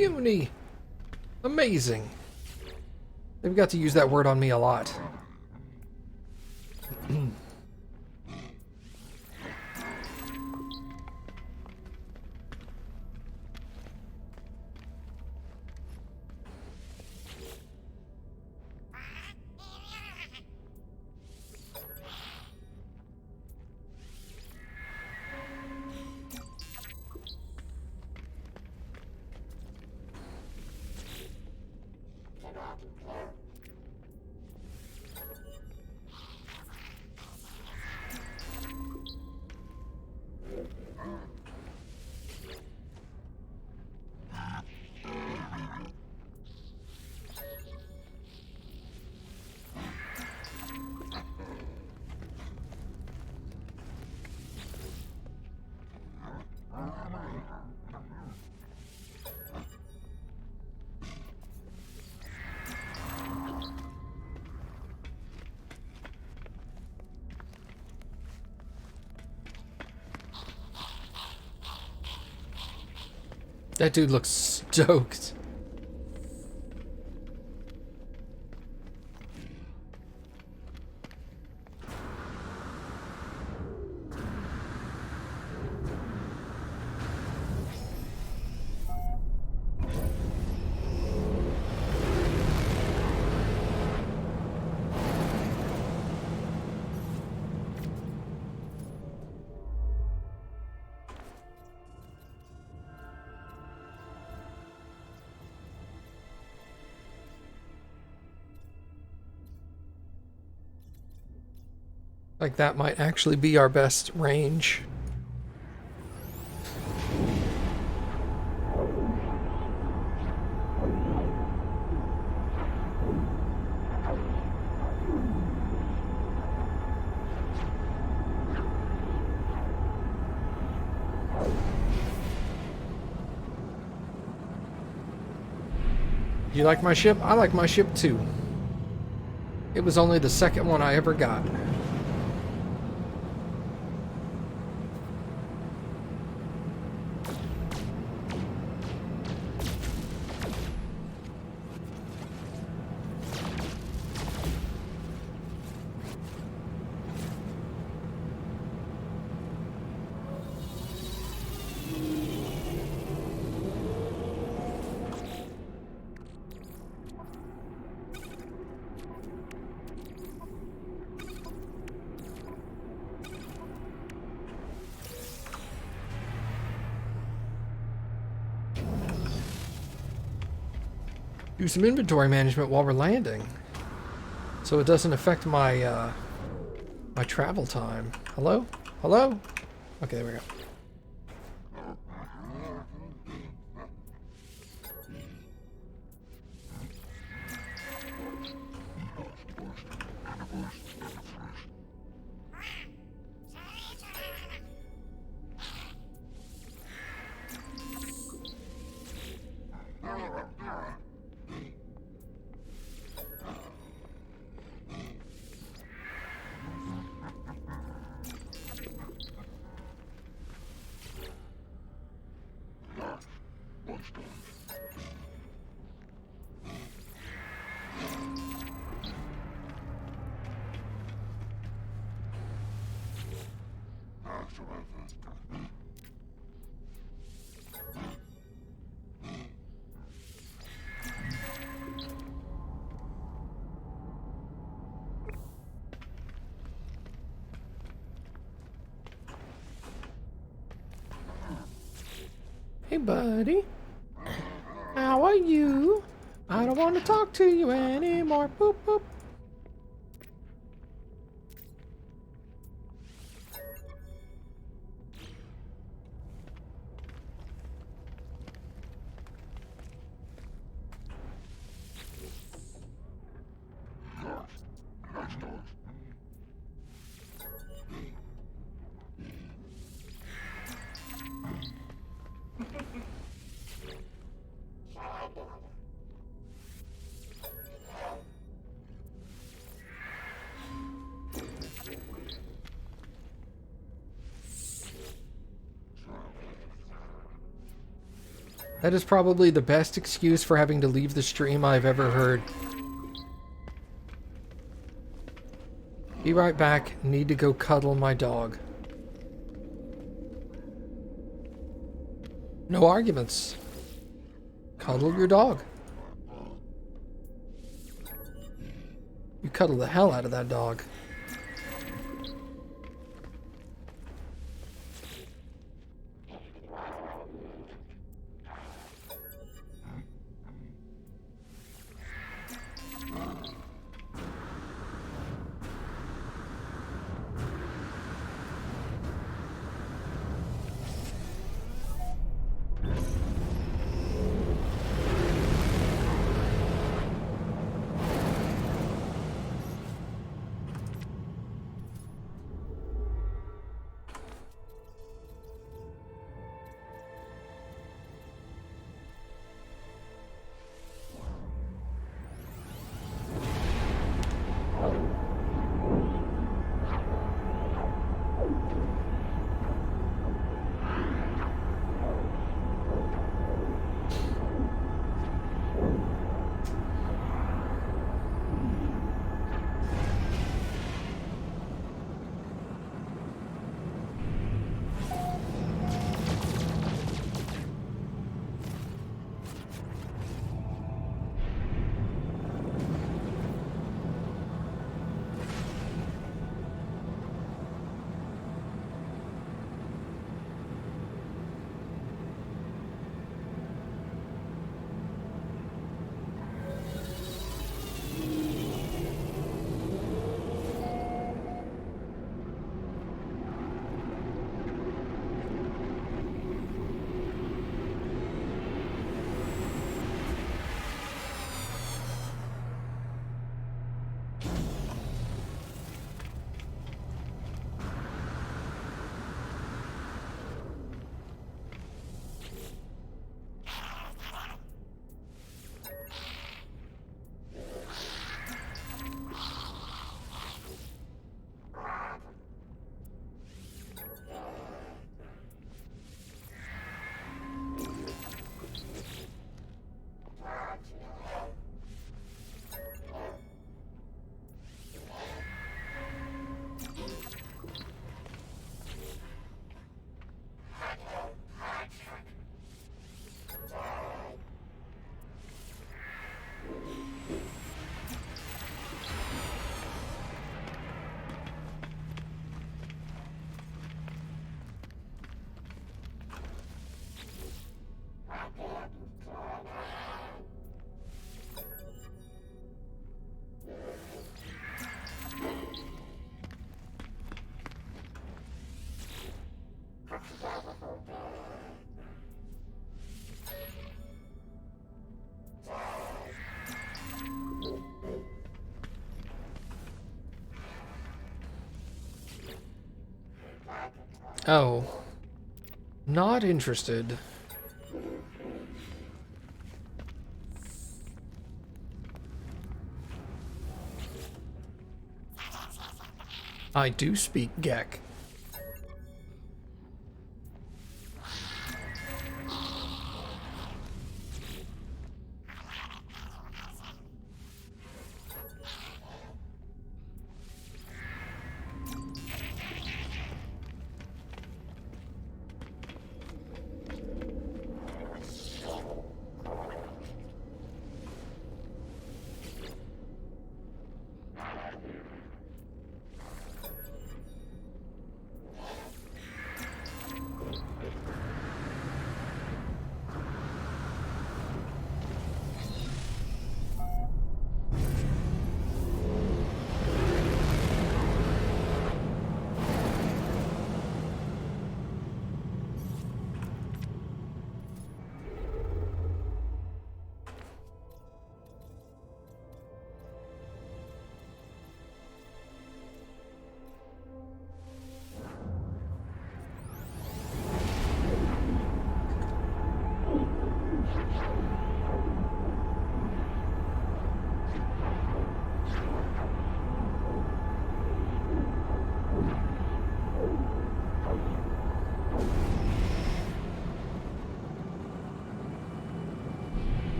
puny. Amazing. They've got to use that word on me a lot. That dude looks stoked. Like that might actually be our best range. You like my ship? I like my ship too. It was only the second one I ever got. Do some inventory management while we're landing, so it doesn't affect my my travel time. Hello? Hello? Okay, there we go. Hey, buddy. How are you? I don't want to talk to you anymore. Boop, boop. That is probably the best excuse for having to leave the stream I've ever heard. Be right back. Need to go cuddle my dog. No arguments. Cuddle your dog. You cuddle the hell out of that dog. Oh. Not interested. I do speak Gek.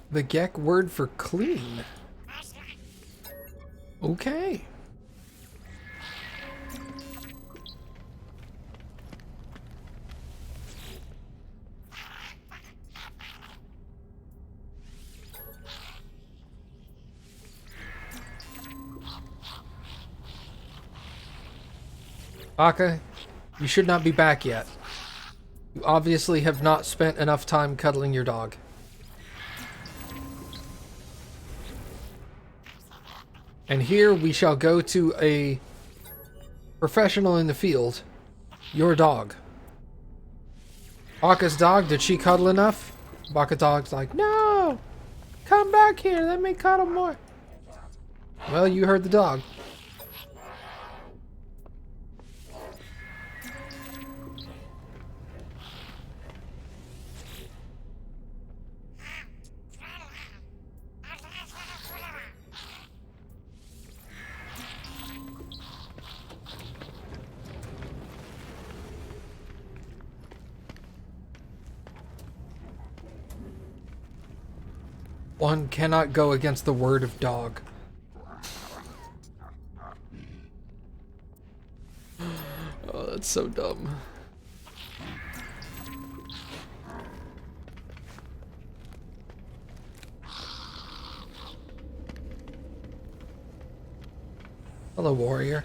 The Gek word for clean. Okay. Aka, you should not be back yet. You obviously have not spent enough time cuddling your dog. And here we shall go to a professional in the field. Your dog. Baka's dog, did she cuddle enough? Baka's dog's like, no! Come back here, let me cuddle more. Well, you heard the dog. One cannot go against the word of dog. Oh, that's so dumb. Hello, warrior.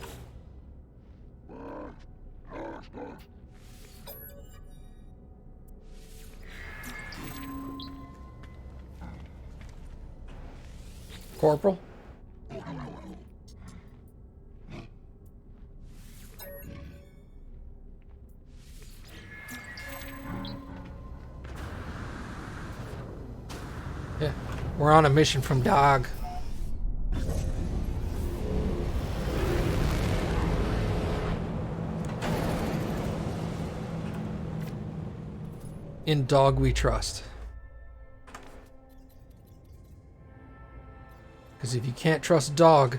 Corporal? Yeah, we're on a mission from Dog. In Dog we trust. Because if you can't trust Dog,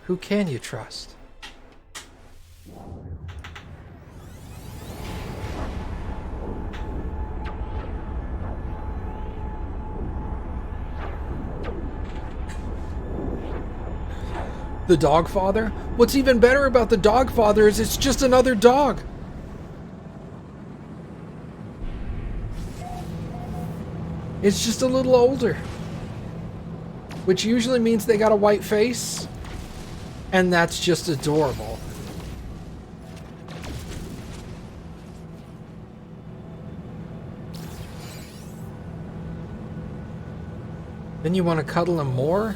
who can you trust? The Dog Father? What's even better about the Dog Father is it's just another dog. It's just a little older. Which usually means they got a white face. And that's just adorable. Then you want to cuddle him more?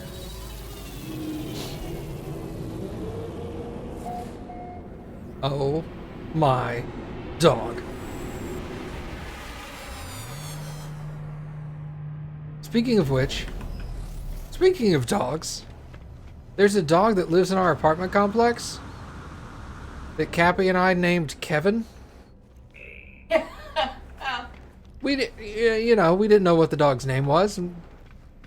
Oh my dog. Speaking of which, speaking of dogs, there's a dog that lives in our apartment complex that Cappy and I named Kevin. We didn't know what the dog's name was, and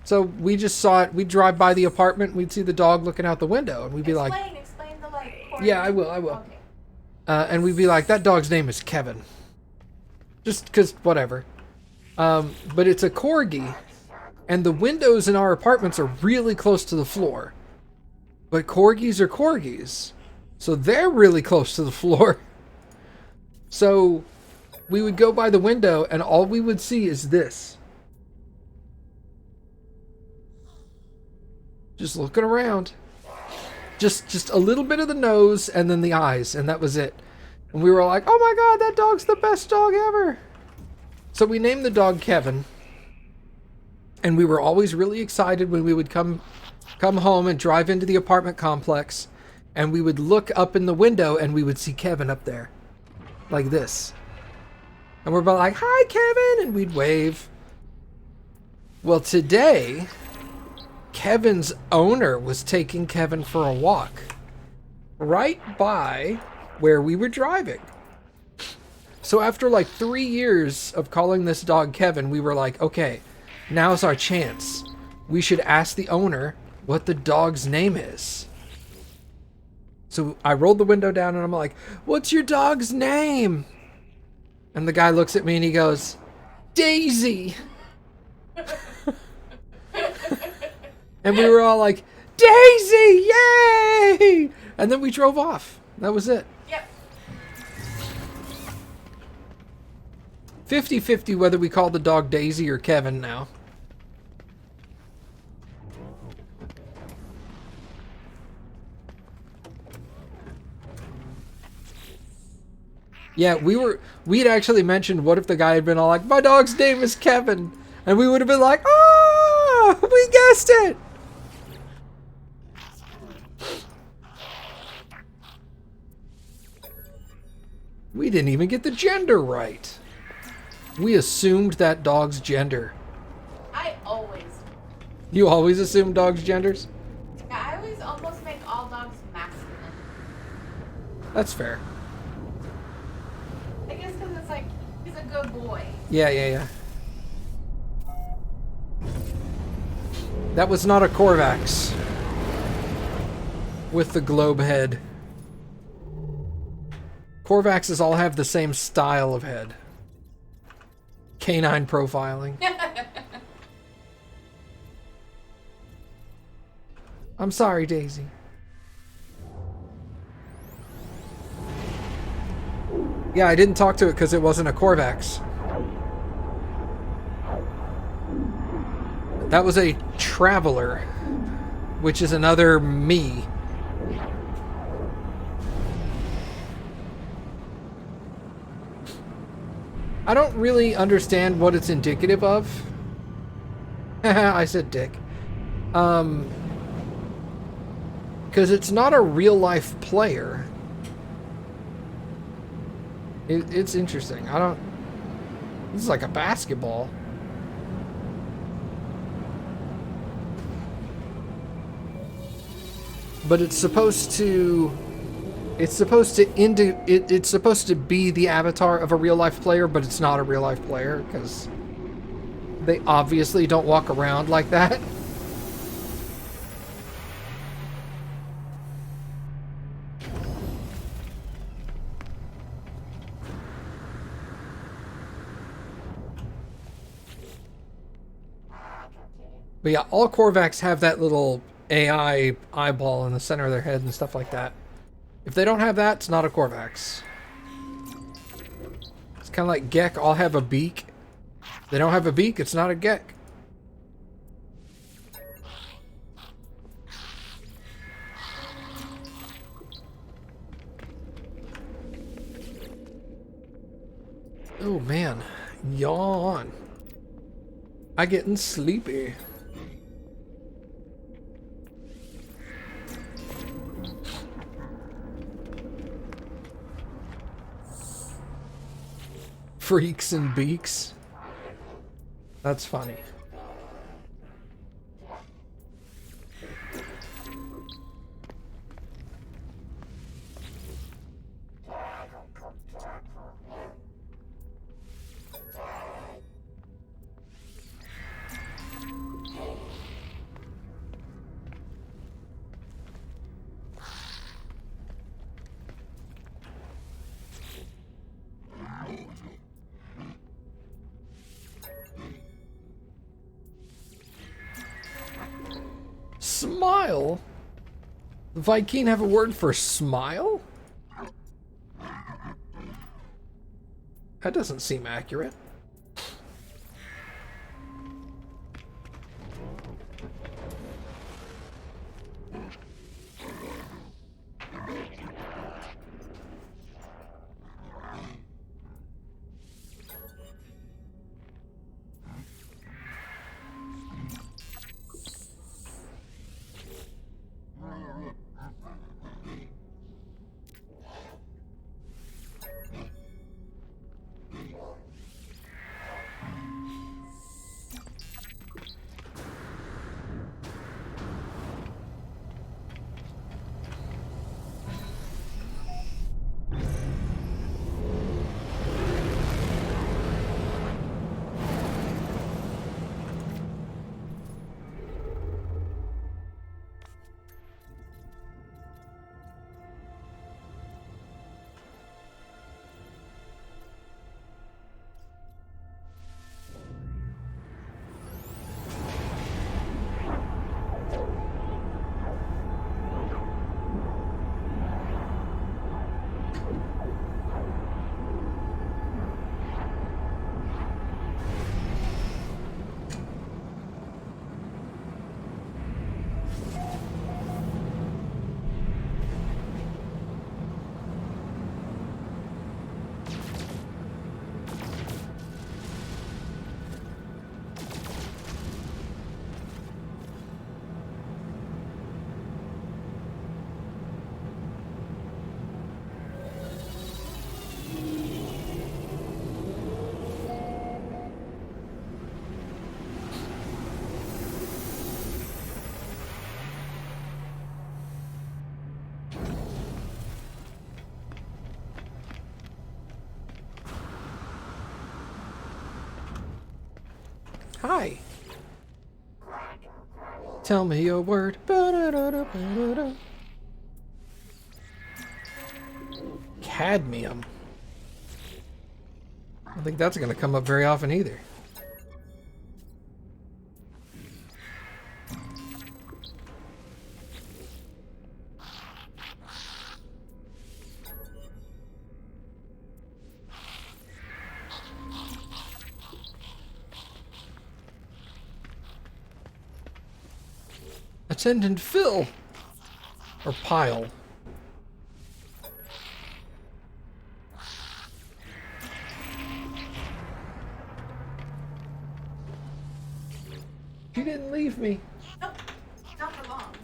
so we just saw it. We'd drive by the apartment, we'd see the dog looking out the window, and we'd be Explain the like. Yeah, I will. Okay. And we'd be like, that dog's name is Kevin. Just because, whatever. But it's a corgi. And the windows in our apartments are really close to the floor. But corgis are corgis. So they're really close to the floor. So we would go by the window and all we would see is this. Just looking around. Just a little bit of the nose and then the eyes, and that was it. And we were like, oh my god, that dog's the best dog ever. So we named the dog Kevin. And we were always really excited when we would come home and drive into the apartment complex, and we would look up in the window and we would see Kevin up there. Like this. And we're like, hi Kevin, and we'd wave. Well, today Kevin's owner was taking Kevin for a walk right by where we were driving. So after like 3 years of calling this dog Kevin, we were like, okay, now's our chance. We should ask the owner what the dog's name is. So I rolled the window down and I'm like, what's your dog's name? And the guy looks at me and he goes, Daisy. And we were all like, Daisy, yay! And then we drove off. That was it. Yep. 50-50 whether we call the dog Daisy or Kevin now. Yeah, we'd actually mentioned what if the guy had been all like, my dog's name is Kevin. And we would have been like, oh, we guessed it. We didn't even get the gender right. We assumed that dog's gender. I always. You always assume dogs' genders? Yeah, I always almost make all dogs masculine. That's fair. I guess because it's like, he's a good boy. Yeah. That was not a Corvax. With the globe head. Corvaxes all have the same style of head. Canine profiling. I'm sorry, Daisy. Yeah, I didn't talk to it because it wasn't a Corvax. That was a Traveler, which is another me. I don't really understand what it's indicative of. I said dick. Because it's not a real-life player. It's interesting. This is like a basketball. But it's supposed to be the avatar of a real life player, but it's not a real life player because they obviously don't walk around like that. But yeah, all Corvax have that little AI eyeball in the center of their head and stuff like that. If they don't have that, it's not a Corvax. It's kind of like Gek all have a beak. If they don't have a beak, it's not a Gek. Oh man, yawn. I getting sleepy. Freaks and beaks. That's funny. Smile? The Vy'keen have a word for smile? That doesn't seem accurate. Hi. Tell me a word. Ba-da-da-da-ba-da-da. Cadmium. I don't think that's going to come up very often either. Attendant Phil. Or Pile. You didn't leave me. Nope. Not for long.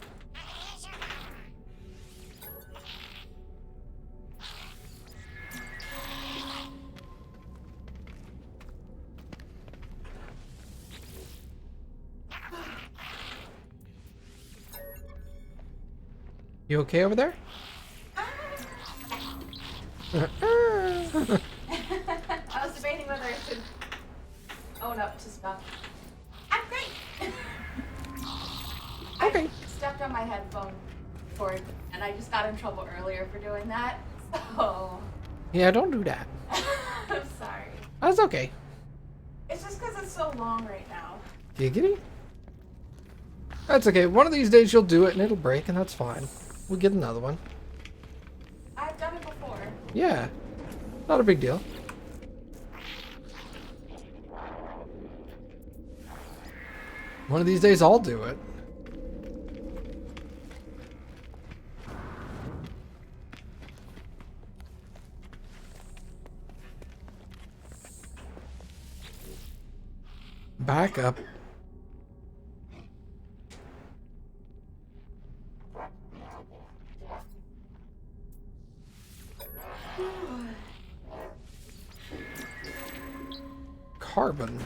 You okay over there? I was debating whether I should own up to stuff. I'm great. Okay. I stepped on my headphone cord, and I just got in trouble earlier for doing that. So Yeah, don't do that. I'm sorry. That's okay. It's just because it's so long right now. Giggity? That's okay. One of these days you'll do it and it'll break, and that's fine. We'll get another one. I've done it before. Yeah. Not a big deal. One of these days I'll do it. Back up. Carbon.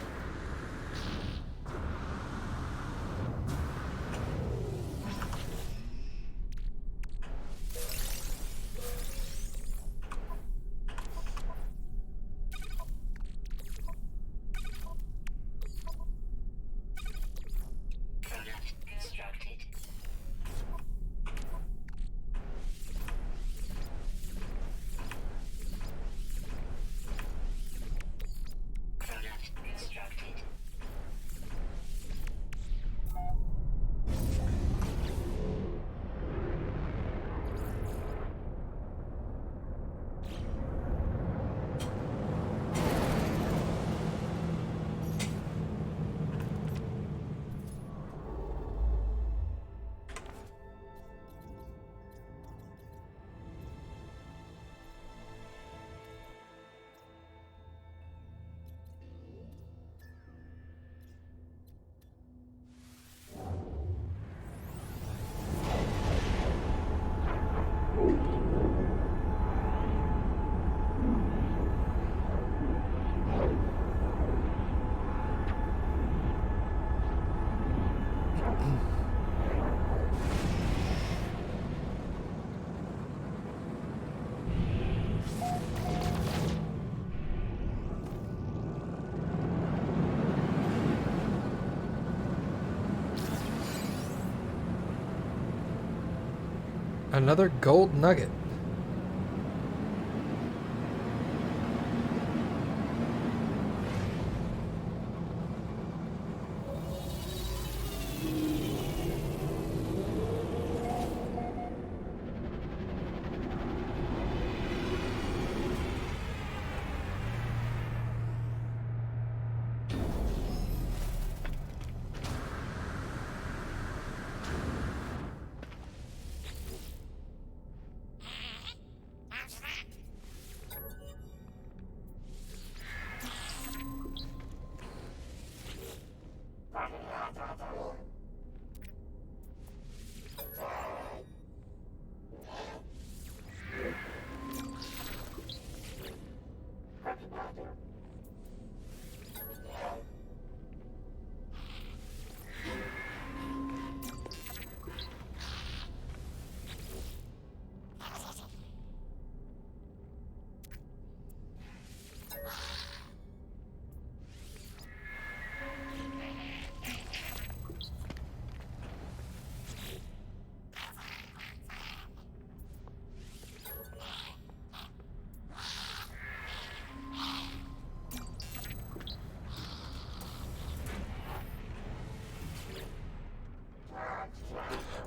Another gold nugget.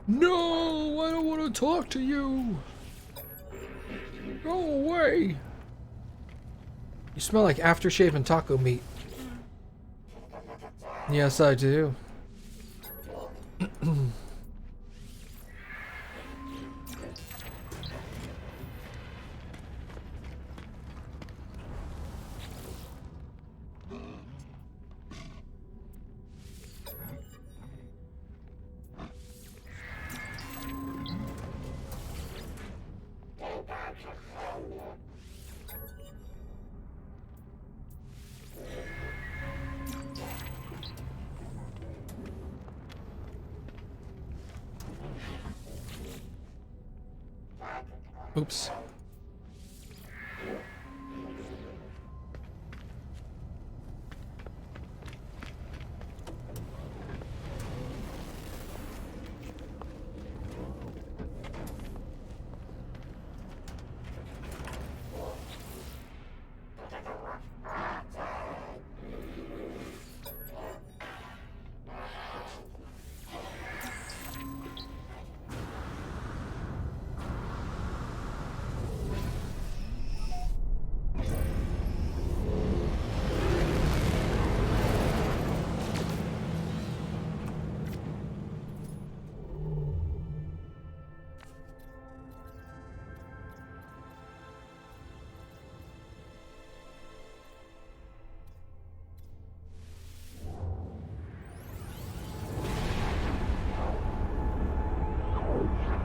No, I don't want to talk to you. Go away. You smell like aftershave and taco meat. Yes, I do. Oops.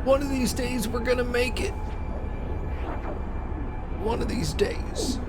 One of these days we're gonna make it. One of these days.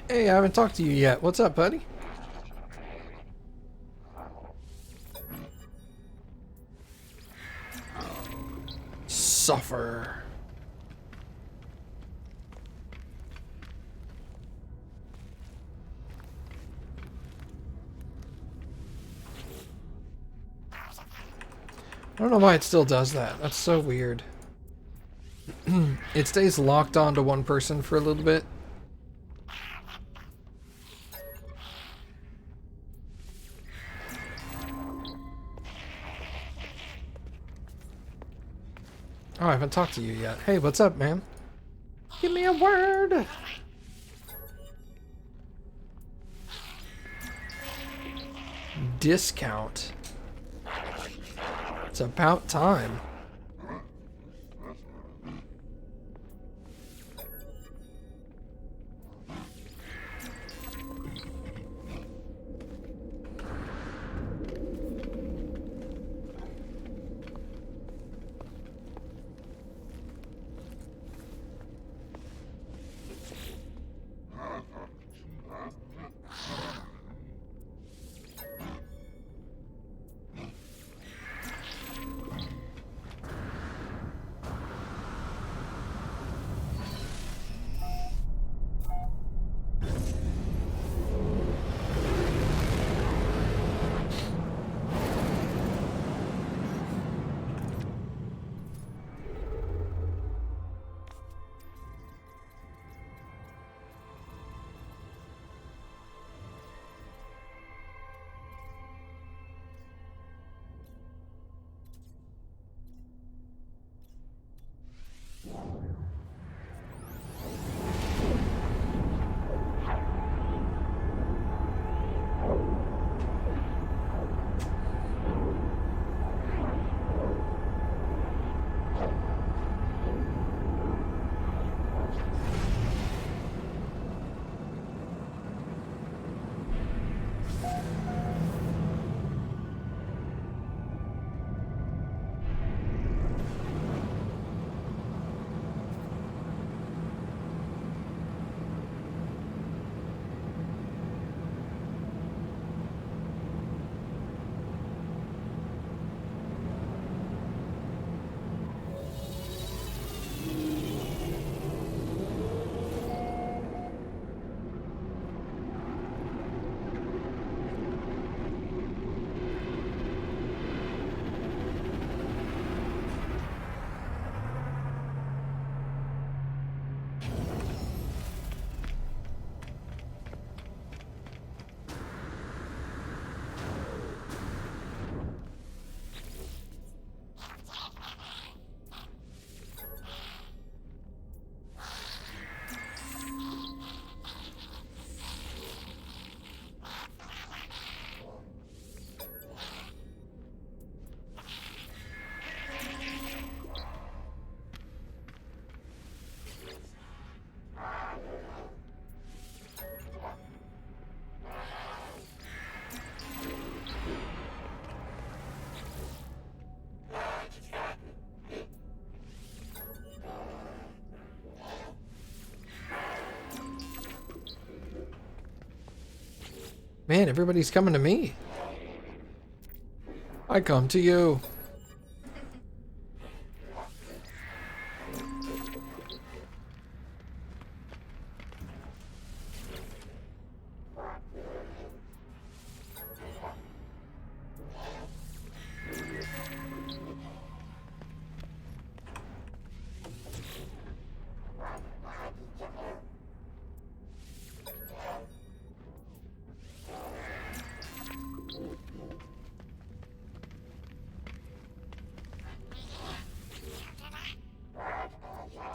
Hey, I haven't talked to you yet. What's up, buddy? Suffer. I don't know why it still does that. That's so weird. It stays locked onto one person for a little bit. Oh, I haven't talked to you yet. Hey, what's up, man? Give me a word! Discount. It's about time. Man, everybody's coming to me. I come to you.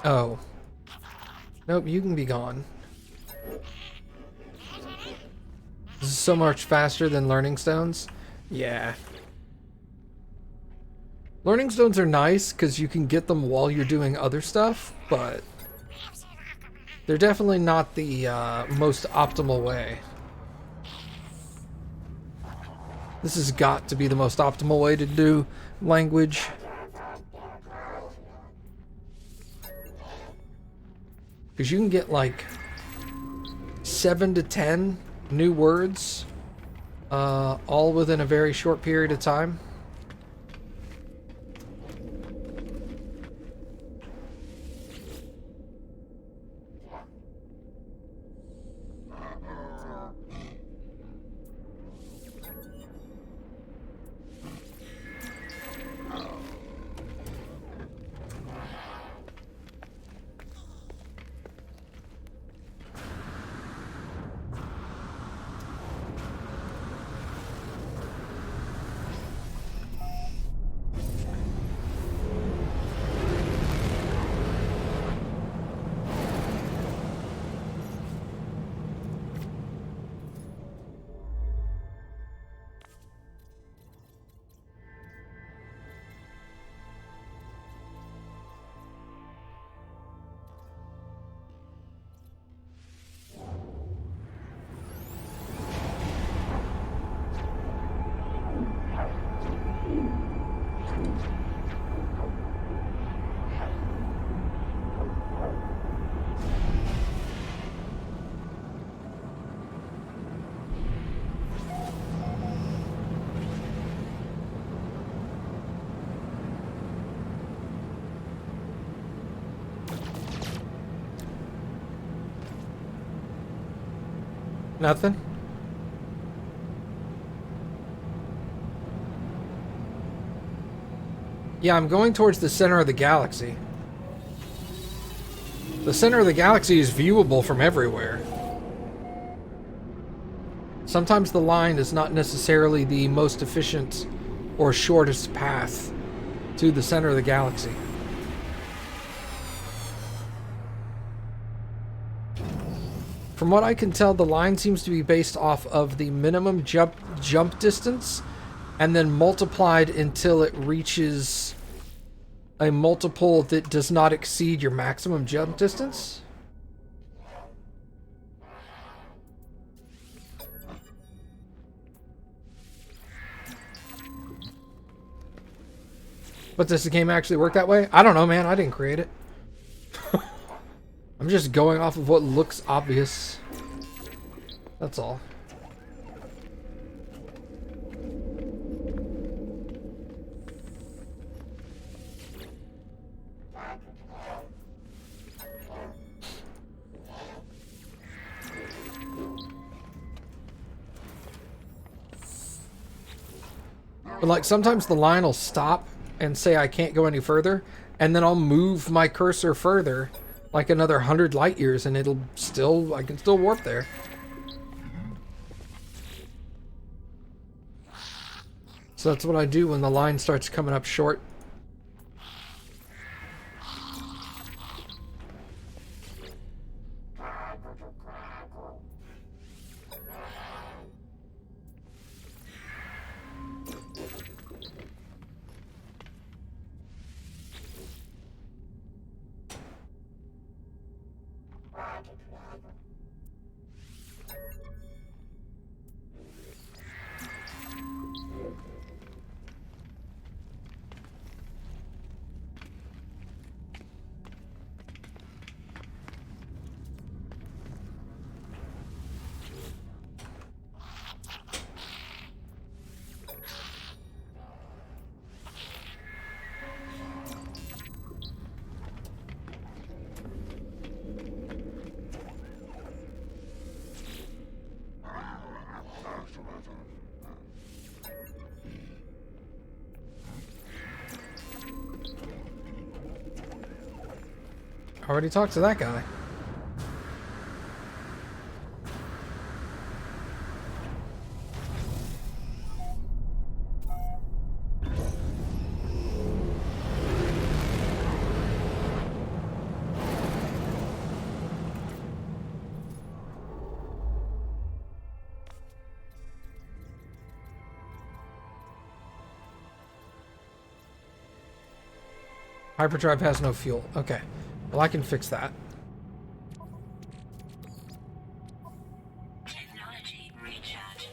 Oh. Nope, you can be gone. This is so much faster than learning stones. Yeah. Learning stones are nice because you can get them while you're doing other stuff, but they're definitely not the most optimal way. This has got to be the most optimal way to do language. Because you can get like 7 to 10 new words all within a very short period of time. Nothing? Yeah, I'm going towards the center of the galaxy. The center of the galaxy is viewable from everywhere. Sometimes the line is not necessarily the most efficient or shortest path to the center of the galaxy. From what I can tell, the line seems to be based off of the minimum jump distance and then multiplied until it reaches a multiple that does not exceed your maximum jump distance. But does the game actually work that way? I don't know, man. I didn't create it. I'm just going off of what looks obvious. That's all. But like sometimes the line will stop and say I can't go any further, and then I'll move my cursor further like another 100 light years and it'll still, I can still warp there. So that's what I do when the line starts coming up short. Already talked to that guy. Hyperdrive has no fuel. Okay. Well, I can fix that. Technology recharge.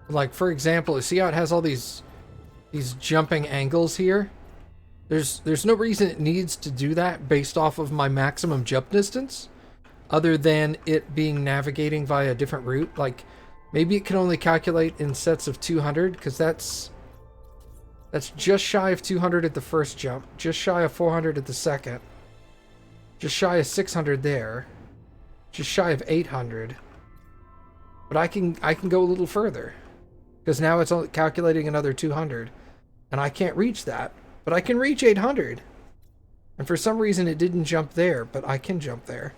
Like, for example, see how it has all these jumping angles here? There's no reason it needs to do that based off of my maximum jump distance, other than it being navigating via a different route. Like, maybe it can only calculate in sets of 200, because that's just shy of 200 at the first jump, just shy of 400 at the second, just shy of 600 there, just shy of 800. But I can go a little further, because now it's only calculating another 200, and I can't reach that. But I can reach 800. And for some reason it didn't jump there, but I can jump there.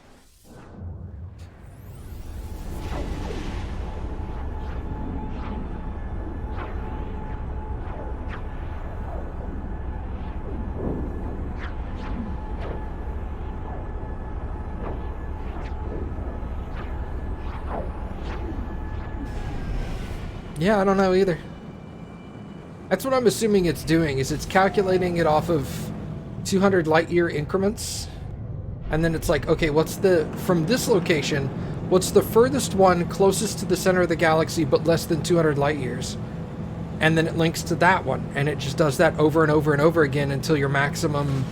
Yeah, I don't know either. That's what I'm assuming it's doing, is it's calculating it off of 200 light year increments. And then it's like, okay, what's the, from this location, what's the furthest one closest to the center of the galaxy but less than 200 light years? And then it links to that one, and it just does that over and over and over again until your maximum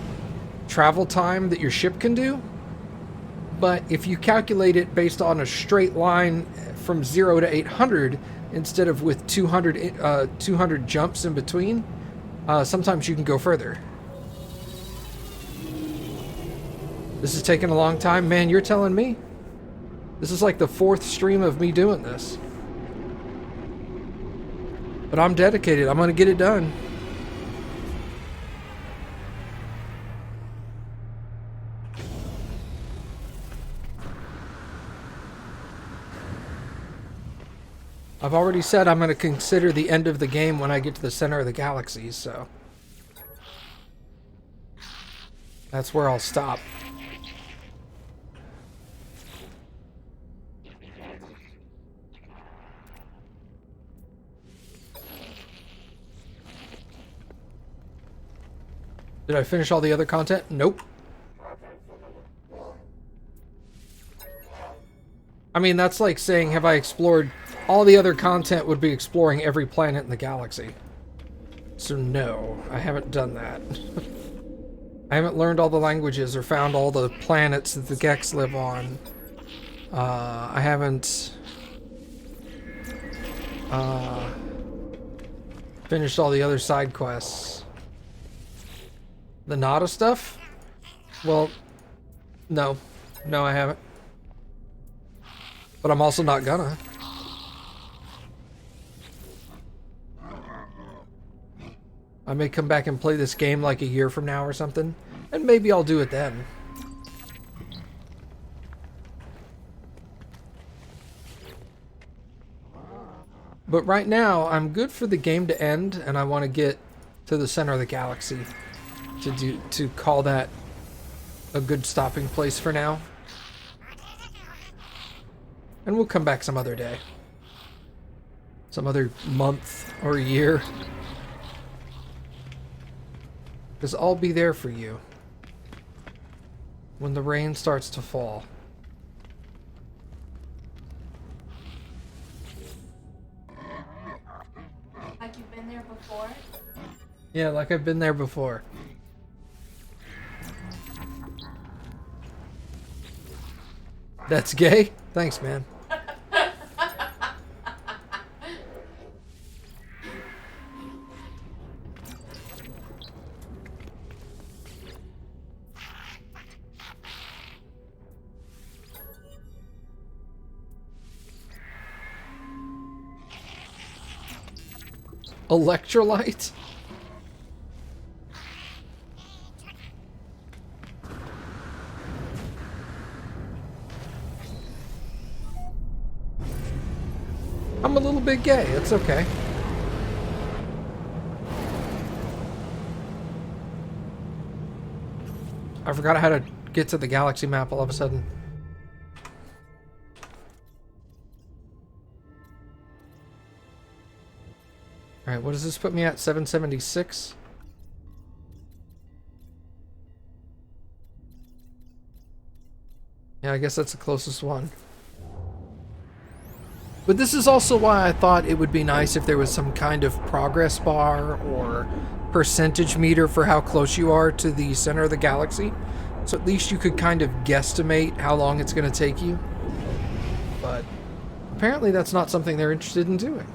travel time that your ship can do. But if you calculate it based on a straight line from 0 to 800, instead of with 200 jumps in between, sometimes you can go further. This is taking a long time. Man, you're telling me? This is like the 4th stream of me doing this. But I'm dedicated. I'm going to get it done. I've already said I'm going to consider the end of the game when I get to the center of the galaxy, so that's where I'll stop. Did I finish all the other content? Nope. I mean, that's like saying, have I explored... All the other content would be exploring every planet in the galaxy. So no, I haven't done that. I haven't learned all the languages or found all the planets that the Geks live on. I haven't finished all the other side quests. The Nada stuff? Well, no. No, I haven't. But I'm also not gonna. I may come back and play this game like a year from now or something, and maybe I'll do it then. But right now, I'm good for the game to end, and I want to get to the center of the galaxy to call that a good stopping place for now. And we'll come back some other day. Some other month or year. Because I'll be there for you when the rain starts to fall. Like you've been there before? Yeah, like I've been there before. That's gay? Thanks, man. Electrolyte? I'm a little bit gay. It's okay. I forgot how to get to the galaxy map all of a sudden. Alright, what does this put me at? 776? Yeah, I guess that's the closest one. But this is also why I thought it would be nice if there was some kind of progress bar or percentage meter for how close you are to the center of the galaxy. So at least you could kind of guesstimate how long it's going to take you. But apparently that's not something they're interested in doing.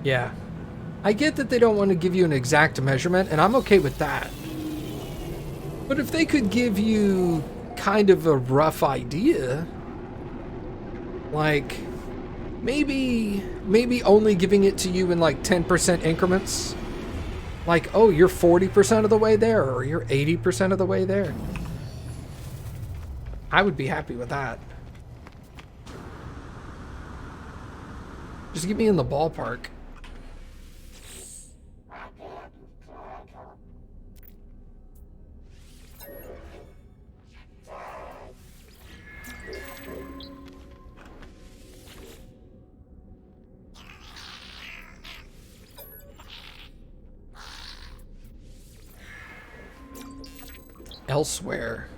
Yeah. I get that they don't want to give you an exact measurement, and I'm okay with that. But if they could give you kind of a rough idea, like maybe only giving it to you in like 10% increments, like, oh, you're 40% of the way there, or you're 80% of the way there, I would be happy with that. Just get me in the ballpark. Elsewhere.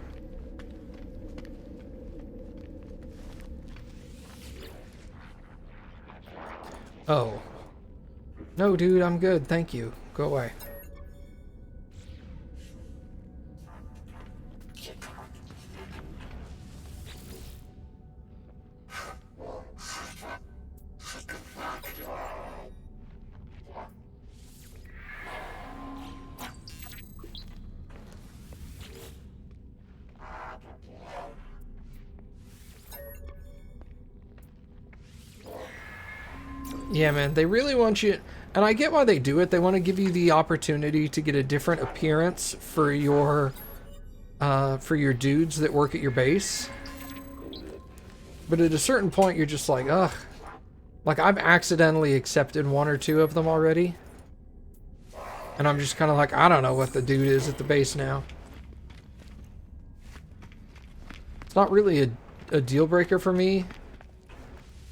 Oh. No, dude, I'm good. Thank you. Go away. Yeah, man, they really want you, and I get why they do it. They want to give you the opportunity to get a different appearance for your dudes that work at your base. But at a certain point, you're just like, ugh. Like, I've accidentally accepted one or two of them already. And I'm just kind of like, I don't know what the dude is at the base now. It's not really a deal breaker for me.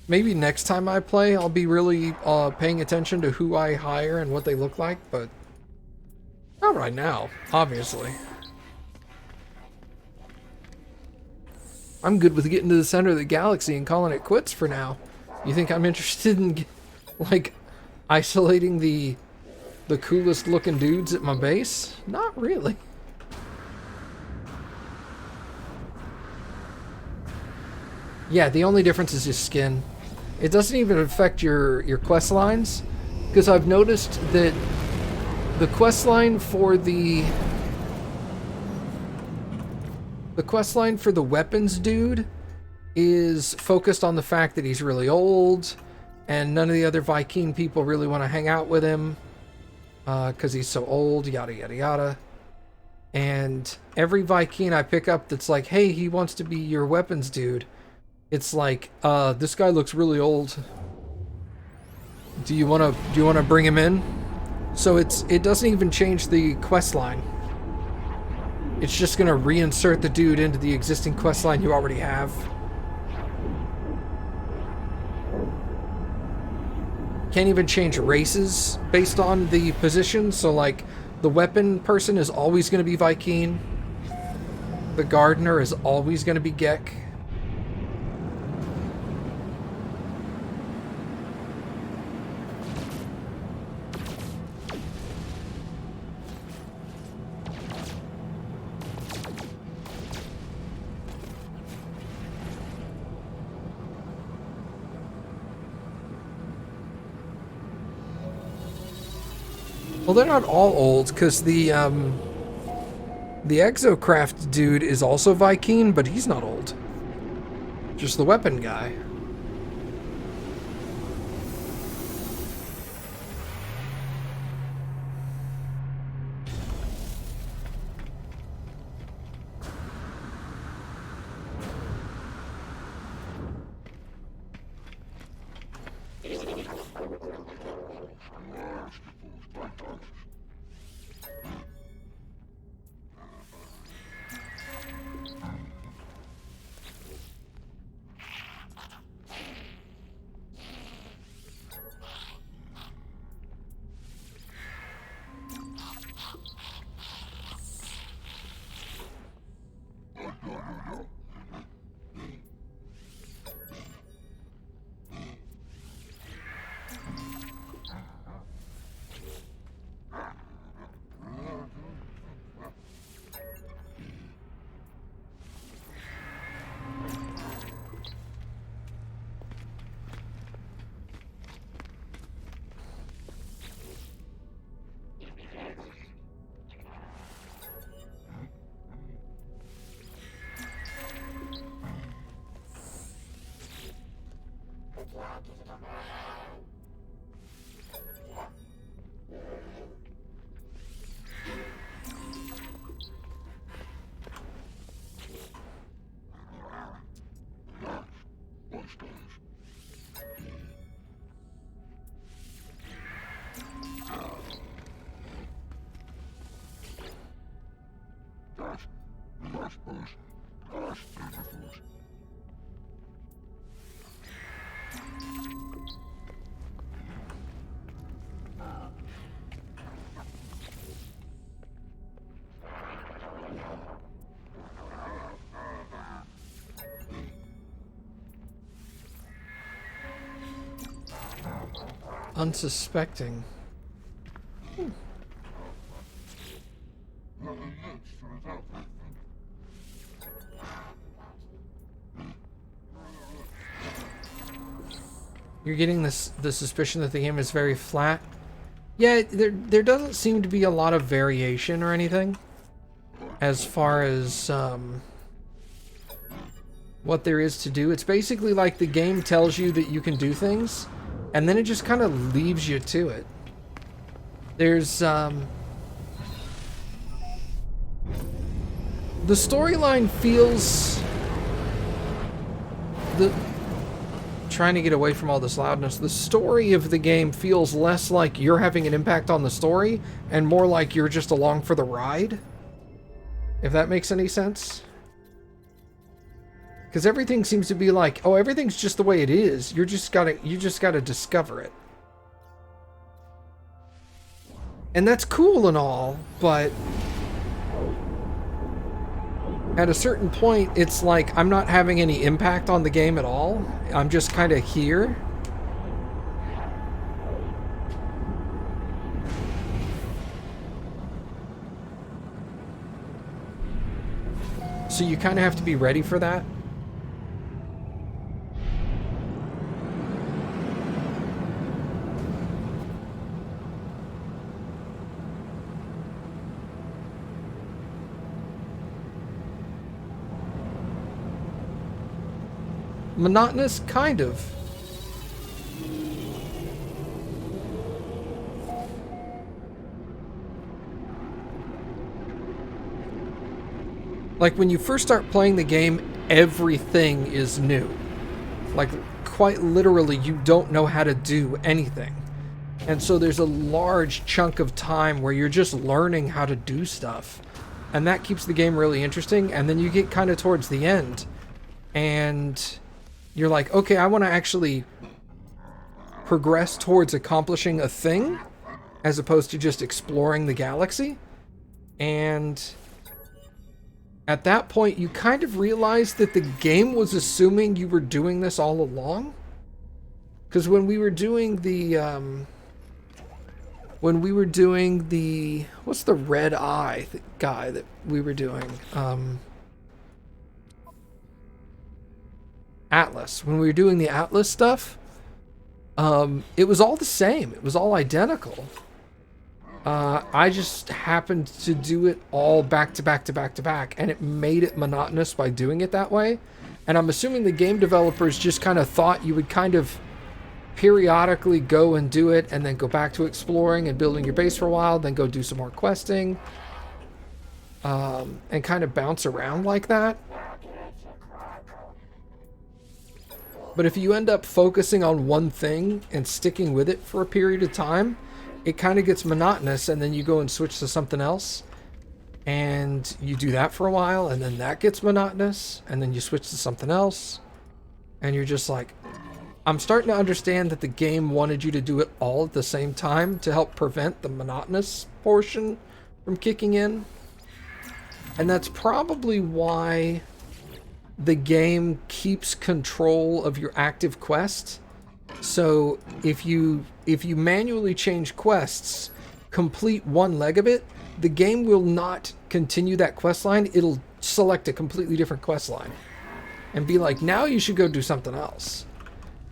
Maybe next time I play, I'll be really paying attention to who I hire and what they look like, but not right now, obviously. I'm good with getting to the center of the galaxy and calling it quits for now. You think I'm interested in, like, isolating the coolest looking dudes at my base? Not really. Yeah, the only difference is just skin. It doesn't even affect your quest lines, because I've noticed that the quest line for the weapons dude is focused on the fact that he's really old, and none of the other Vy'keen people really want to hang out with him because he's so old, yada yada yada. And every Vy'keen I pick up that's like, hey, he wants to be your weapons dude, it's like, this guy looks really old. Do you wanna bring him in? So it doesn't even change the quest line. It's just gonna reinsert the dude into the existing quest line you already have. Can't even change races based on the position. So like, the weapon person is always gonna be Vy'keen. The gardener is always gonna be Gek. Well, they're not all old, because the Exocraft dude is also Vy'keen, but he's not old. Just the weapon guy. Unsuspecting. You're getting the suspicion that the game is very flat. Yeah, there doesn't seem to be a lot of variation or anything as far as what there is to do. It's basically like the game tells you that you can do things, and then it just kind of leaves you to it. There's the storyline feels trying to get away from all this loudness. The story of the game feels less like you're having an impact on the story and more like you're just along for the ride. If that makes any sense. Because everything seems to be like, oh, everything's just the way it is. You just gotta discover it. And that's cool and all, but at a certain point, it's like I'm not having any impact on the game at all. I'm just kind of here. So you kind of have to be ready for that. Monotonous? Kind of. Like when you first start playing the game, everything is new. Like quite literally, you don't know how to do anything. And so there's a large chunk of time where you're just learning how to do stuff. And that keeps the game really interesting. And then you get kind of towards the end and you're like, okay, I want to actually progress towards accomplishing a thing as opposed to just exploring the galaxy. And at that point, you kind of realize that the game was assuming you were doing this all along. Because when we were doing the, what's the red eye guy that we were doing? Atlas. When we were doing the Atlas stuff, it was all the same. It was all identical. I just happened to do it all back to back to back to back, and it made it monotonous by doing it that way. And I'm assuming the game developers just kind of thought you would kind of periodically go and do it, and then go back to exploring and building your base for a while, then go do some more questing, and kind of bounce around like that. But if you end up focusing on one thing and sticking with it for a period of time, it kind of gets monotonous, and then you go and switch to something else, and you do that for a while, and then that gets monotonous, and then you switch to something else, and you're just like, I'm starting to understand that the game wanted you to do it all at the same time to help prevent the monotonous portion from kicking in. And that's probably why the game keeps control of your active quest. So if you manually change quests, complete one leg of it, the game will not continue that quest line. It'll select a completely different quest line and be like, now you should go do something else.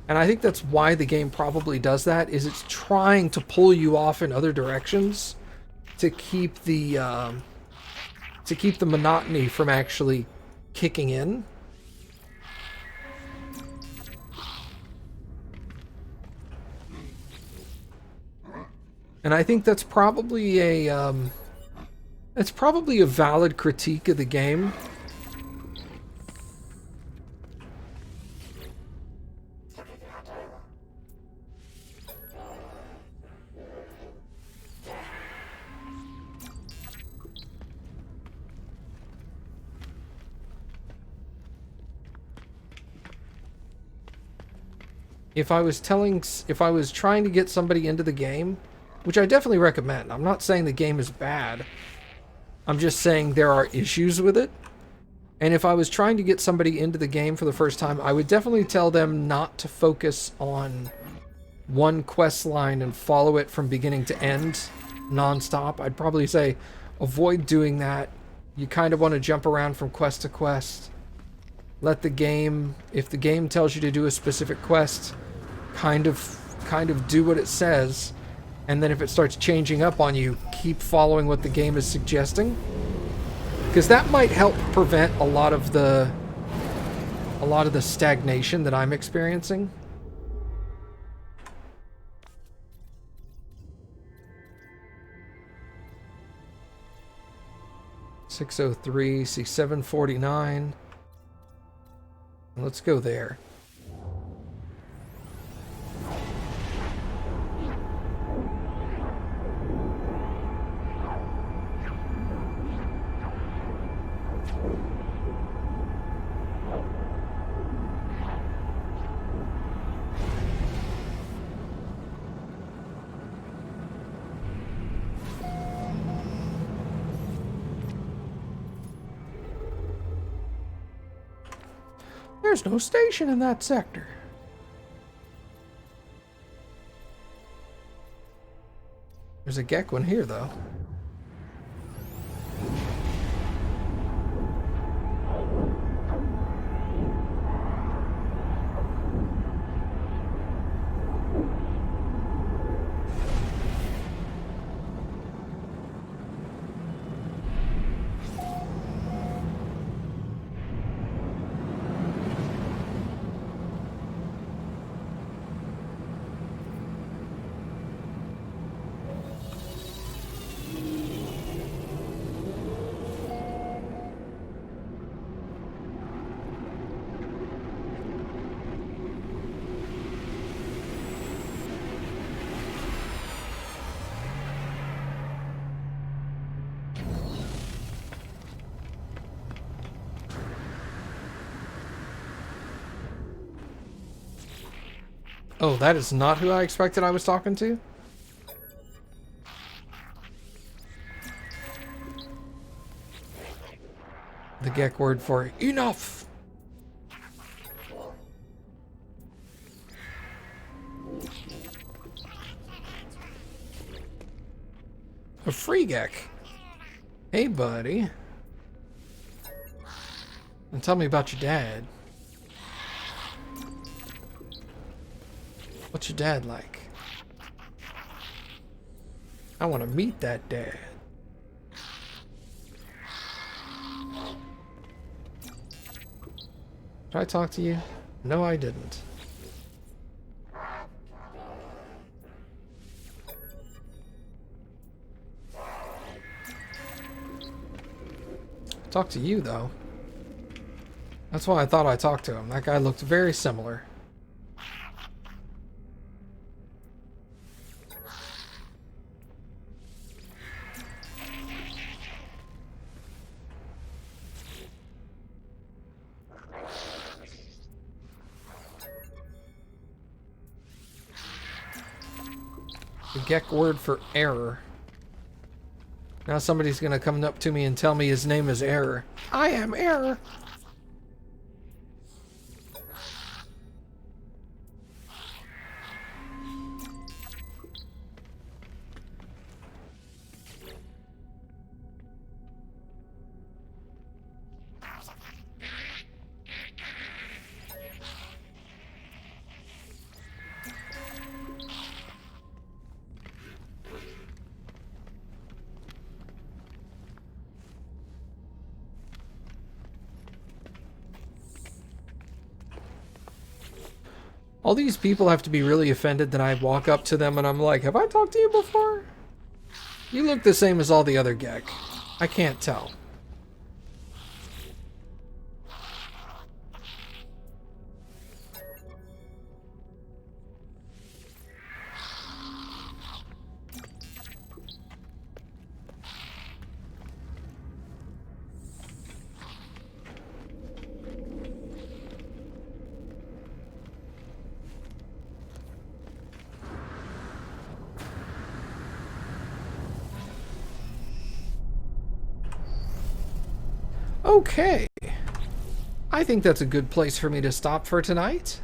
And I think that's why the game probably does that, is it's trying to pull you off in other directions to keep the monotony from actually kicking in. And I think that's probably a valid critique of the game. If I was trying to get somebody into the game, which I definitely recommend. I'm not saying the game is bad. I'm just saying there are issues with it. And if I was trying to get somebody into the game for the first time, I would definitely tell them not to focus on one quest line and follow it from beginning to end nonstop. I'd probably say avoid doing that. You kind of want to jump around from quest to quest. Let the game, if the game tells you to do a specific quest, kind of do what it says. And then if it starts changing up on you, keep following what the game is suggesting. Because that might help prevent a lot of the stagnation that I'm experiencing. .603, see 749. Let's go there. There's no station in that sector. There's a Gekwin here, though. Oh, that is not who I expected I was talking to? The Gek word for enough! A free Gek. Hey, buddy. And tell me about your dad. What's your dad like? I want to meet that dad. Did I talk to you? No, I didn't. Talk to you, though. That's why I thought I talked to him. That guy looked very similar. The Gek word for error. Now somebody's gonna come up to me and tell me his name is Error. I am Error. All these people have to be really offended that I walk up to them and I'm like, have I talked to you before? You look the same as all the other Gek. I can't tell. Okay. I think that's a good place for me to stop for tonight.